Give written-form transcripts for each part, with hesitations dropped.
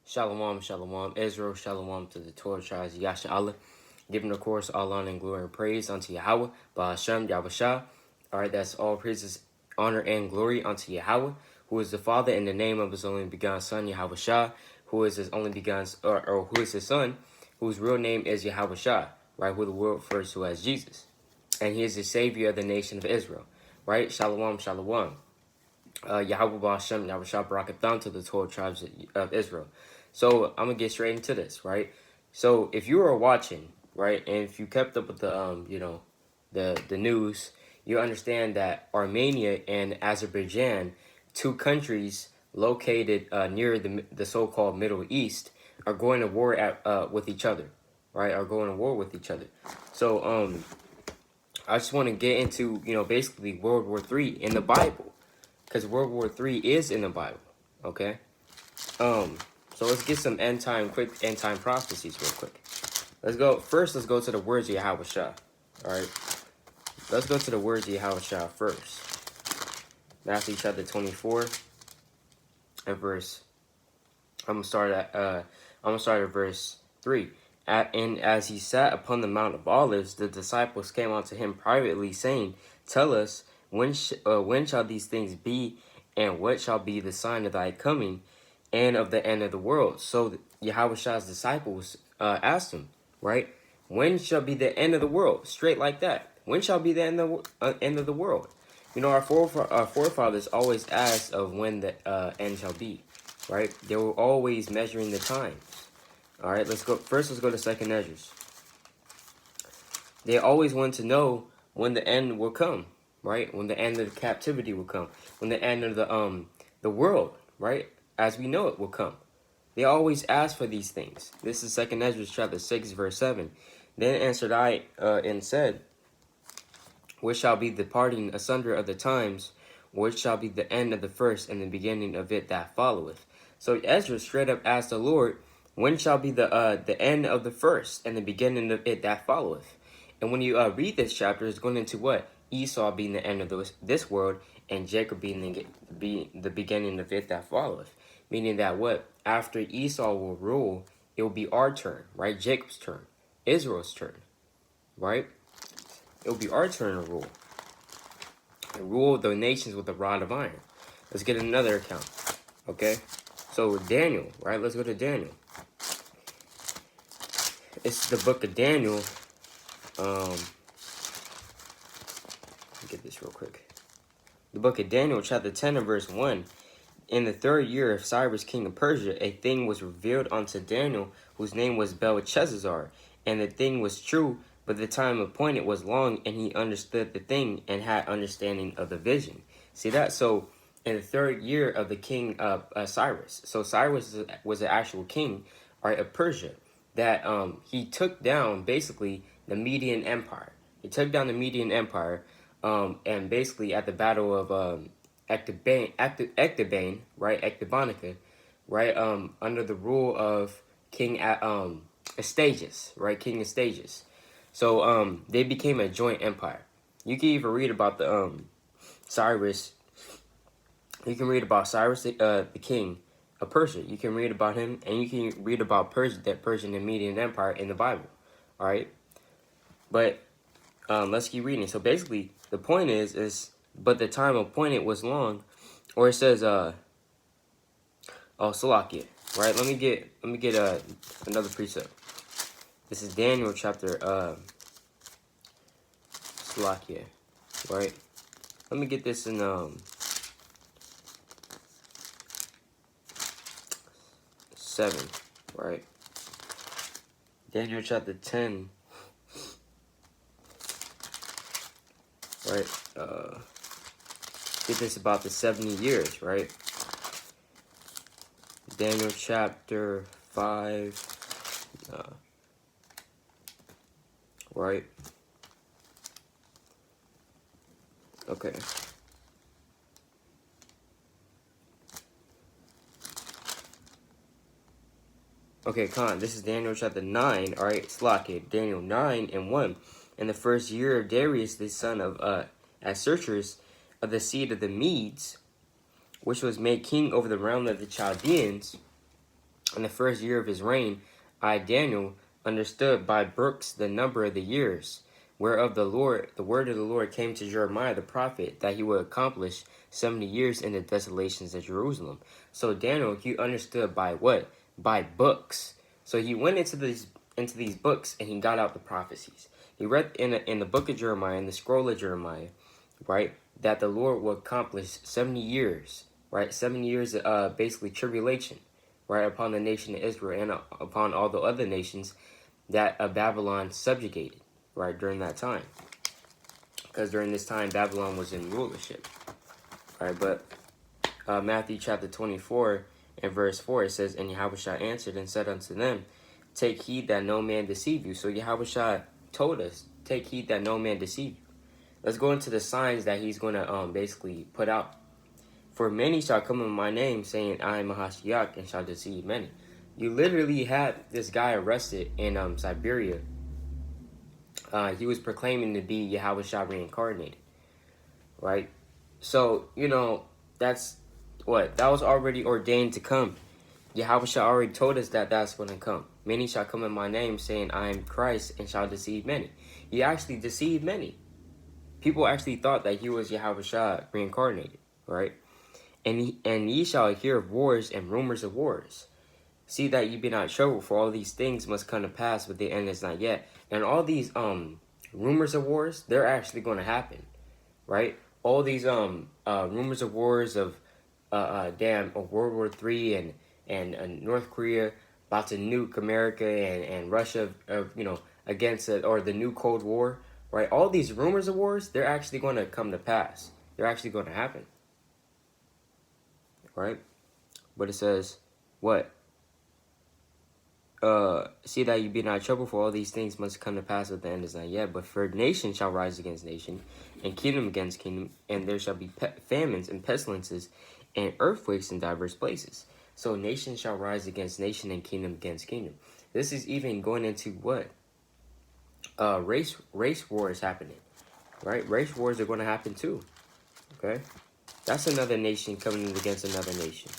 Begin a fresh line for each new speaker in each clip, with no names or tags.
Shalom, shalom, Israel, shalom to the 12 tribes of YAHAWAH. Giving, of course, all honor and glory and praise unto Yahawah, BAHASHAM, YAHAWASHI. All right, that's all praises, honor, and glory unto Yahawah, who is the Father in the name of his only begotten Son, YAHAWASHI, who is his only begotten, or who is his Son, whose real name is YAHAWASHI, right, who the world refers to as Jesus. And he is the Savior of the nation of Israel, right? Shalom, shalom. Yahawah, BAHASHAM, YAHAWASHI, Barakatham to the 12 tribes of Israel. So I'm gonna get straight into this, right? So if you were watching, right, and if you kept up with the the news, you understand that Armenia and Azerbaijan, two countries located near the so-called Middle East, are going to war with each other, right? Are going to war with each other. So I just want to get into basically World War III in the Bible, because World War III is in the Bible, okay? So let's get some quick end time prophecies real quick. Let's go to the words of Yahawah. All right. Let's go to the words of Yahawah first. Matthew chapter 24 and verse. I'm gonna start at verse 3. And as he sat upon the Mount of Olives, the disciples came unto him privately, saying, Tell us, when shall these things be, and what shall be the sign of thy coming, and of the end of the world? So Yahawah's disciples asked him, right? When shall be the end of the world? Straight like that. When shall be the end of the world? Our forefathers always asked of when the end shall be, right? They were always measuring the times. All right, let's go to 2nd Ezra. They always want to know when the end will come, right? When the end of the captivity will come, when the end of the world, right, as we know it, will come. They always ask for these things. This is 2nd Ezra chapter 6, verse 7. Then answered I and said, What shall be the parting asunder of the times? What shall be the end of the first and the beginning of it that followeth? So Ezra straight up asked the Lord, when shall be the end of the first and the beginning of it that followeth? And when you read this chapter, it's going into what? Esau being the end of this world, and Jacob being the beginning of it that followeth. Meaning that what? After Esau will rule, it will be our turn, right? Jacob's turn, Israel's turn, right? It will be our turn to rule. And rule the nations with a rod of iron. Let's get another account, okay? So Daniel, right? Let's go to Daniel. It's the book of Daniel. Let me get this real quick. The book of Daniel, chapter 10 and verse 1. In the 3rd year of Cyrus, king of Persia, a thing was revealed unto Daniel, whose name was Belteshazzar. And the thing was true, but the time appointed was long, and he understood the thing and had understanding of the vision. See that? So in the 3rd year of the king Cyrus. So Cyrus was an actual king, right, of Persia. That he took down basically the Median Empire. He took down the Median Empire, and basically at the battle of Ecbatana, right, Ecbatana, right, under the rule of King Astyages, right, King Astyages. So they became a joint empire. You can even read about the Cyrus. You can read about Cyrus, the king of Persia. You can read about him, and you can read about Persian and Median Empire in the Bible. All right, but let's keep reading. So basically, the point is, but the time appointed was long, or it says, Salakia, right? Let me get another precept. This is Daniel chapter Salakia, right? Let me get this in 7, right? Daniel chapter 10, right? Get this about the 70 years, right? Daniel chapter 5, right? Okay. Okay, this is Daniel chapter 9, all right, Slakia, Daniel 9 and 1. In the 1st year of Darius, the son of Ahasuerus, of the seed of the Medes, which was made king over the realm of the Chaldeans, In the first year of his reign, I, Daniel, understood by books the number of the years, whereof the word of the Lord came to Jeremiah the prophet, that he would accomplish 70 years in the desolations of Jerusalem. So Daniel, he understood by what? By books. So he went into these books and he got out the prophecies. He read in the book of Jeremiah, in the scroll of Jeremiah, right, that the Lord will accomplish 70 years, right? 70 years basically tribulation, right, upon the nation of Israel and upon all the other nations that Babylon subjugated, right, during that time. Because during this time, Babylon was in rulership, right? But Matthew chapter 24 and verse 4, it says, And Yahawashi answered and said unto them, Take heed that no man deceive you. So Yahawashi told us, take heed that no man deceive you. Let's go into the signs that he's going to basically put out. For many shall come in my name, saying, I am Mahashiach, and shall deceive many. You literally had this guy arrested in Siberia. He was proclaiming to be Yahawashi reincarnated, right? So, you know, that's what? That was already ordained to come. Yahawashi already told us that that's going to come. Many shall come in my name, saying, I am Christ, and shall deceive many. He actually deceived many. People actually thought that he was Yahawashi reincarnated, right? And ye shall hear of wars and rumors of wars. See that ye be not troubled, for all these things must come to pass, but the end is not yet. And all these rumors of wars, they're actually going to happen, right? All these rumors of wars of World War III and North Korea about to nuke America and Russia, against it, or the new Cold War, right? All these rumors of wars, they're actually going to come to pass. They're actually going to happen, right? But it says, what? See that you be not troubled, for all these things must come to pass, but the end is not yet. But for nation shall rise against nation, and kingdom against kingdom, and there shall be famines and pestilences and earthquakes in diverse places. So nation shall rise against nation, and kingdom against kingdom. This is even going into what? Race wars happening, right? Race wars are going to happen too. Okay, that's another nation coming against another nation.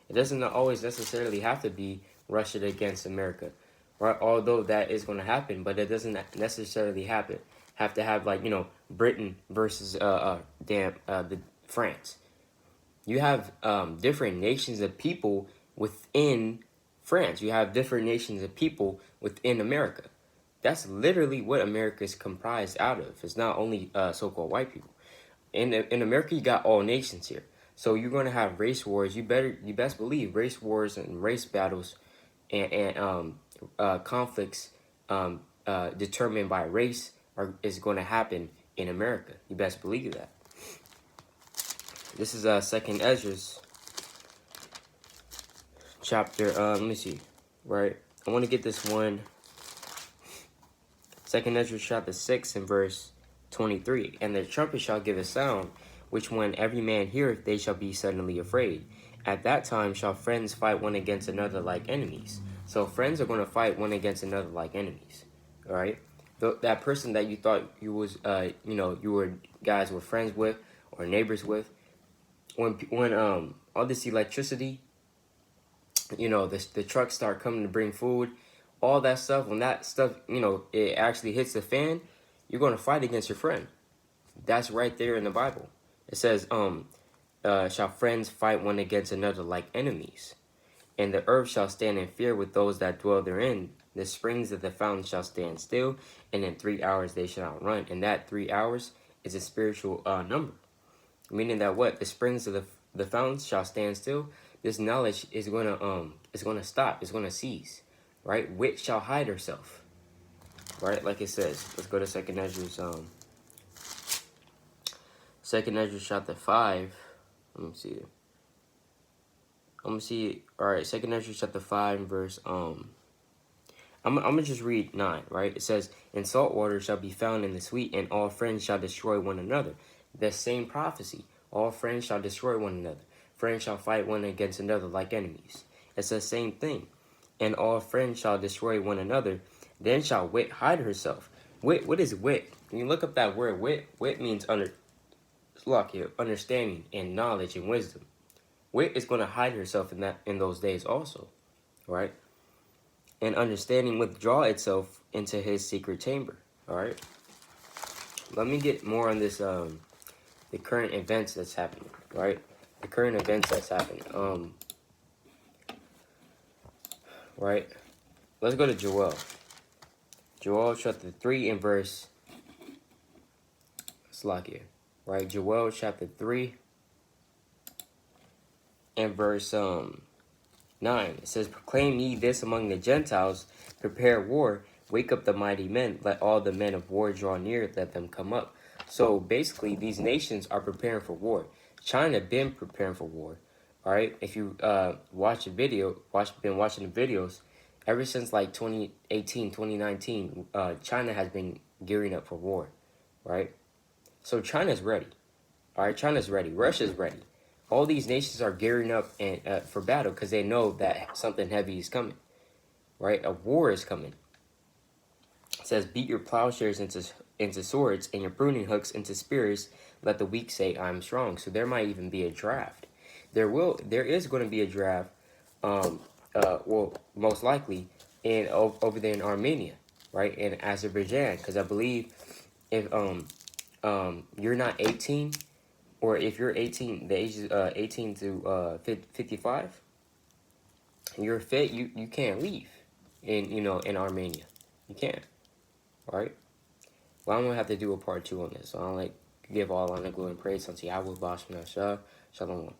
It doesn't always necessarily have to be Russia against America, right? Although that is going to happen, but it doesn't necessarily have to have, like, Britain versus France. You have different nations of people within France. You have different nations of people within America. That's literally what America is comprised out of. It's not only so-called white people. In America, you got all nations here. So you're going to have race wars. You best believe race wars and race battles and conflicts determined by race is going to happen in America. You best believe that. This is 2nd Ezra's chapter. Let me see. Right, I want to get this one. 2nd Ezra chapter 6 and verse 23. And the trumpet shall give a sound, which when every man heareth, they shall be suddenly afraid. At that time shall friends fight one against another like enemies. So friends are going to fight one against another like enemies. All right? That person that you thought you was, guys were friends with or neighbors with, when all this electricity, the trucks start coming to bring food, all that stuff, when that stuff, it actually hits the fan, you're going to fight against your friend. That's right there in the Bible. It says, shall friends fight one against another like enemies? And the earth shall stand in fear with those that dwell therein. The springs of the fountain shall stand still, and in 3 hours they shall not run. And that 3 hours is a spiritual number. Meaning that what? The springs of the fountains shall stand still. This knowledge is going to stop. It's going to cease. Right? Wit shall hide herself. Right? Like it says. Let's go to 2nd Ezra's 2nd Ezra chapter 5. Let me see. Alright, 2nd Ezra chapter 5 verse I'm gonna just read 9, right? It says, And salt water shall be found in the sweet, and all friends shall destroy one another. The same prophecy. All friends shall destroy one another. Friends shall fight one against another like enemies. It's the same thing. And all friends shall destroy one another. Then shall wit hide herself. Wit, what is wit? When you look up that word wit, wit means understanding and knowledge and wisdom. Wit is going to hide herself in those days also, right? And understanding withdraw itself into his secret chamber, all right? Let me get more on this, the current events that's happening, right? The current events that's happening, right? Let's go to Joel. Joel chapter 3 and verse, Slakia, right? Joel chapter 3 and verse 9. It says, proclaim ye this among the Gentiles, prepare war, wake up the mighty men, let all the men of war draw near, let them come up. So basically, these nations are preparing for war. China been preparing for war. All right, if you watch a video, been watching the videos, ever since like 2018, 2019, China has been gearing up for war, right? So China's ready. All right, China's ready. Russia's ready. All these nations are gearing up and for battle because they know that something heavy is coming, right? A war is coming. It says, beat your plowshares into swords and your pruning hooks into spears. Let the weak say, I am strong. So there might even be a draft. There is going to be a draft. Well, most likely over there in Armenia, right, in Azerbaijan, because I believe if you're not 18. Or if you're 18, the age is 18 to 55, you're fit, you can't leave in Armenia. You can't. All right? Well, I'm going to have to do a part 2 on this. So I'll give all honor, glory, and praise unto Yahweh, BAHASHAM, Shalom.